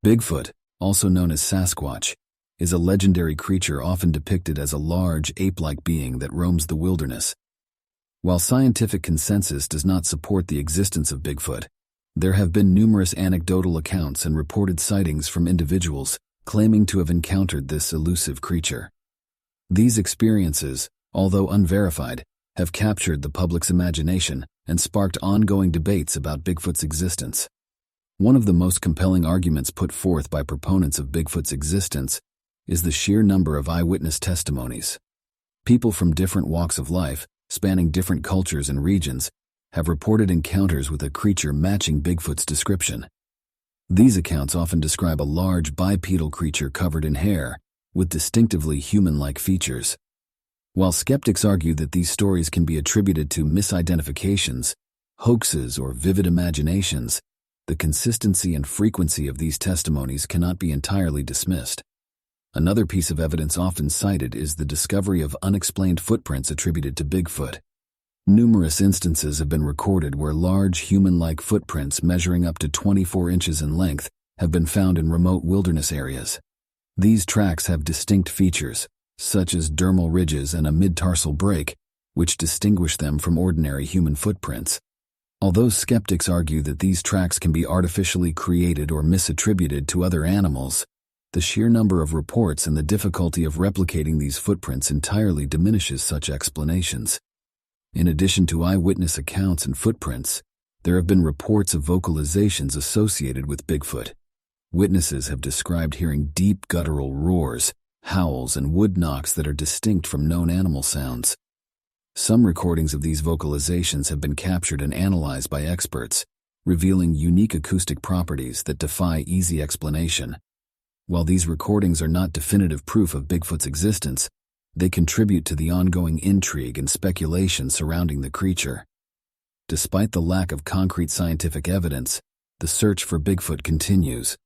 Bigfoot, also known as Sasquatch, is a legendary creature often depicted as a large, ape-like being that roams the wilderness. While scientific consensus does not support the existence of Bigfoot, there have been numerous anecdotal accounts and reported sightings from individuals claiming to have encountered this elusive creature. These experiences, although unverified, have captured the public's imagination and sparked ongoing debates about Bigfoot's existence. One of the most compelling arguments put forth by proponents of Bigfoot's existence is the sheer number of eyewitness testimonies. People from different walks of life, spanning different cultures and regions, have reported encounters with a creature matching Bigfoot's description. These accounts often describe a large bipedal creature covered in hair, with distinctively human-like features. While skeptics argue that these stories can be attributed to misidentifications, hoaxes, or vivid imaginations, the consistency and frequency of these testimonies cannot be entirely dismissed. Another piece of evidence often cited is the discovery of unexplained footprints attributed to Bigfoot. Numerous instances have been recorded where large human-like footprints measuring up to 24 inches in length have been found in remote wilderness areas. These tracks have distinct features, such as dermal ridges and a mid-tarsal break, which distinguish them from ordinary human footprints. Although skeptics argue that these tracks can be artificially created or misattributed to other animals, the sheer number of reports and the difficulty of replicating these footprints entirely diminishes such explanations. In addition to eyewitness accounts and footprints, there have been reports of vocalizations associated with Bigfoot. Witnesses have described hearing deep guttural roars, howls, and wood knocks that are distinct from known animal sounds. Some recordings of these vocalizations have been captured and analyzed by experts, revealing unique acoustic properties that defy easy explanation. While these recordings are not definitive proof of Bigfoot's existence, they contribute to the ongoing intrigue and speculation surrounding the creature. Despite the lack of concrete scientific evidence, the search for Bigfoot continues.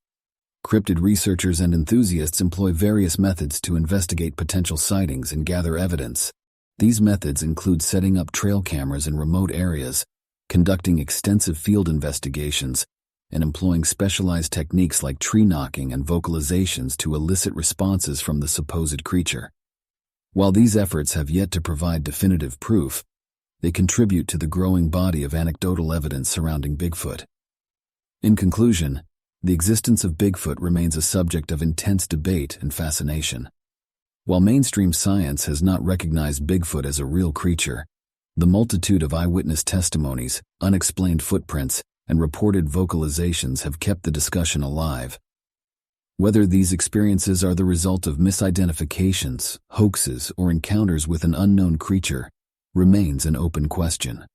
Cryptid researchers and enthusiasts employ various methods to investigate potential sightings and gather evidence. These methods include setting up trail cameras in remote areas, conducting extensive field investigations, and employing specialized techniques like tree knocking and vocalizations to elicit responses from the supposed creature. While these efforts have yet to provide definitive proof, they contribute to the growing body of anecdotal evidence surrounding Bigfoot. In conclusion, the existence of Bigfoot remains a subject of intense debate and fascination. While mainstream science has not recognized Bigfoot as a real creature, the multitude of eyewitness testimonies, unexplained footprints, and reported vocalizations have kept the discussion alive. Whether these experiences are the result of misidentifications, hoaxes, or encounters with an unknown creature remains an open question.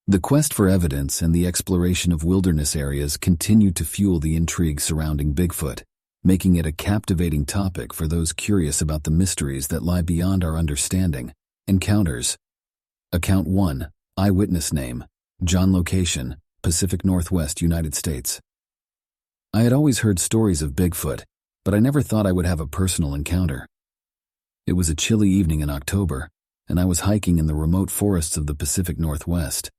The quest for evidence and the exploration of wilderness areas continue to fuel the intrigue surrounding Bigfoot, making it a captivating topic for those curious about the mysteries that lie beyond our understanding. Encounters. Account 1. Eyewitness name: John. Location: Pacific Northwest, United States. I had always heard stories of Bigfoot, but I never thought I would have a personal encounter. It was a chilly evening in October, and I was hiking in the remote forests of the Pacific Northwest.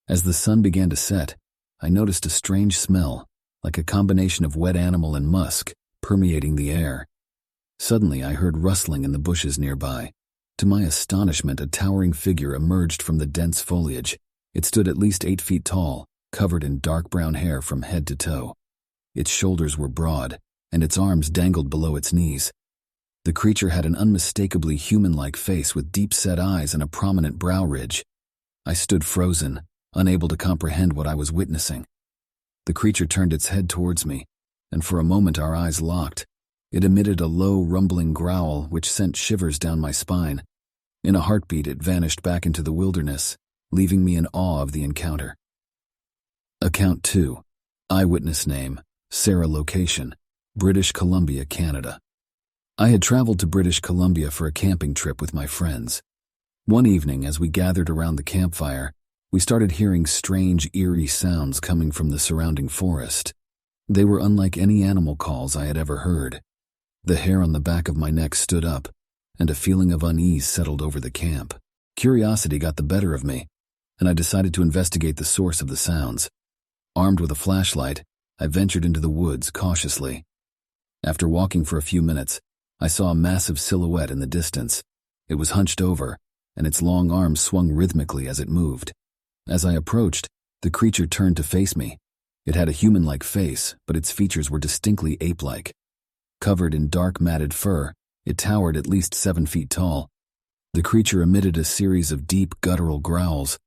As the sun began to set, I noticed a strange smell, like a combination of wet animal and musk, permeating the air. Suddenly, I heard rustling in the bushes nearby. To my astonishment, a towering figure emerged from the dense foliage. It stood at least 8 feet tall, covered in dark brown hair from head to toe. Its shoulders were broad, and its arms dangled below its knees. The creature had an unmistakably human-like face with deep-set eyes and a prominent brow ridge. I stood frozen, unable to comprehend what I was witnessing. The creature turned its head towards me, and for a moment our eyes locked. It emitted a low, rumbling growl which sent shivers down my spine. In a heartbeat, it vanished back into the wilderness, leaving me in awe of the encounter. Account 2. Eyewitness name: Sarah. Location: British Columbia, Canada. I had traveled to British Columbia for a camping trip with my friends. One evening, as we gathered around the campfire, we started hearing strange, eerie sounds coming from the surrounding forest. They were unlike any animal calls I had ever heard. The hair on the back of my neck stood up, and a feeling of unease settled over the camp. Curiosity got the better of me, and I decided to investigate the source of the sounds. Armed with a flashlight, I ventured into the woods cautiously. After walking for a few minutes, I saw a massive silhouette in the distance. It was hunched over, and its long arms swung rhythmically as it moved. As I approached, the creature turned to face me. It had a human-like face, but its features were distinctly ape-like. Covered in dark matted fur, it towered at least 7 feet tall. The creature emitted a series of deep, guttural growls.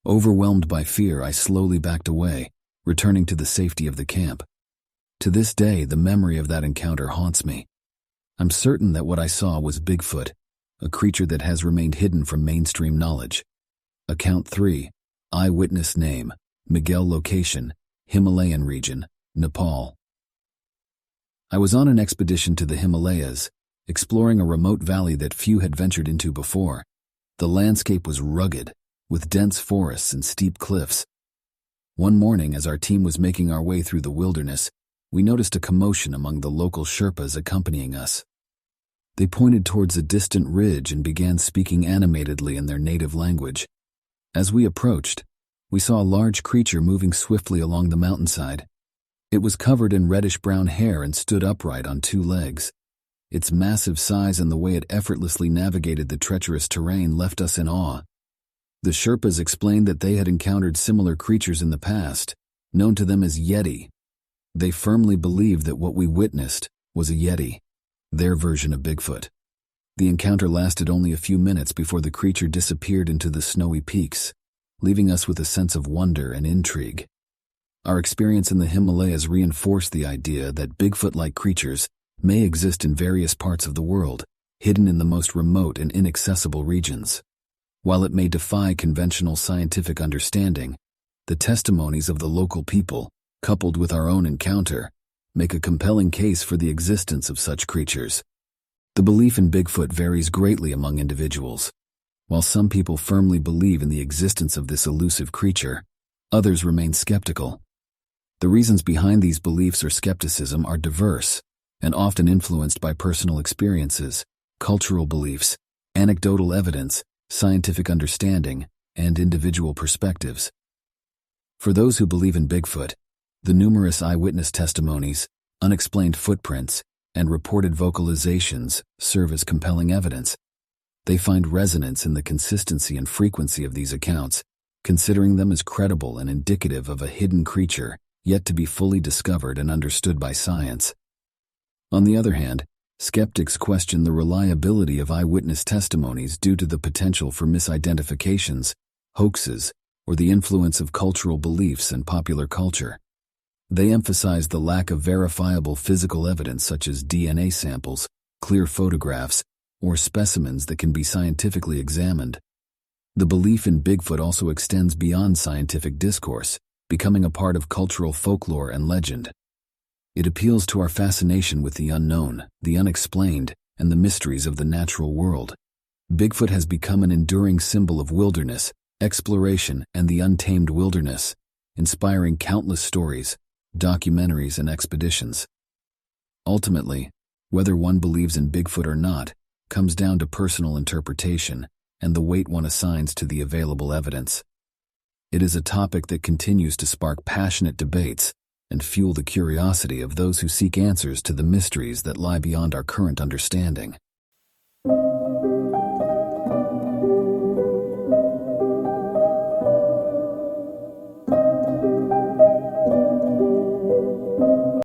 Overwhelmed by fear, I slowly backed away, returning to the safety of the camp. To this day, the memory of that encounter haunts me. I'm certain that what I saw was Bigfoot, a creature that has remained hidden from mainstream knowledge. Account 3. Eyewitness name, Miguel. Location, Himalayan region, Nepal. I was on an expedition to the Himalayas, exploring a remote valley that few had ventured into before. The landscape was rugged, with dense forests and steep cliffs. One morning, as our team was making our way through the wilderness, we noticed a commotion among the local Sherpas accompanying us. They pointed towards a distant ridge and began speaking animatedly in their native language. As we approached, we saw a large creature moving swiftly along the mountainside. It was covered in reddish-brown hair and stood upright on 2 legs. Its massive size and the way it effortlessly navigated the treacherous terrain left us in awe. The Sherpas explained that they had encountered similar creatures in the past, known to them as Yeti. They firmly believed that what we witnessed was a Yeti, their version of Bigfoot. The encounter lasted only a few minutes before the creature disappeared into the snowy peaks, leaving us with a sense of wonder and intrigue. Our experience in the Himalayas reinforced the idea that Bigfoot-like creatures may exist in various parts of the world, hidden in the most remote and inaccessible regions. While it may defy conventional scientific understanding, the testimonies of the local people, coupled with our own encounter, make a compelling case for the existence of such creatures. The belief in Bigfoot varies greatly among individuals. While some people firmly believe in the existence of this elusive creature, others remain skeptical. The reasons behind these beliefs or skepticism are diverse and often influenced by personal experiences, cultural beliefs, anecdotal evidence, scientific understanding, and individual perspectives. For those who believe in Bigfoot, the numerous eyewitness testimonies, unexplained footprints, and reported vocalizations serve as compelling evidence. They find resonance in the consistency and frequency of these accounts, considering them as credible and indicative of a hidden creature yet to be fully discovered and understood by science. On the other hand, skeptics question the reliability of eyewitness testimonies due to the potential for misidentifications, hoaxes, or the influence of cultural beliefs and popular culture. They emphasize the lack of verifiable physical evidence such as DNA samples, clear photographs, or specimens that can be scientifically examined. The belief in Bigfoot also extends beyond scientific discourse, becoming a part of cultural folklore and legend. It appeals to our fascination with the unknown, the unexplained, and the mysteries of the natural world. Bigfoot has become an enduring symbol of wilderness, exploration, and the untamed wilderness, inspiring countless stories, documentaries, and expeditions. Ultimately, whether one believes in Bigfoot or not comes down to personal interpretation and the weight one assigns to the available evidence. It is a topic that continues to spark passionate debates and fuel the curiosity of those who seek answers to the mysteries that lie beyond our current understanding.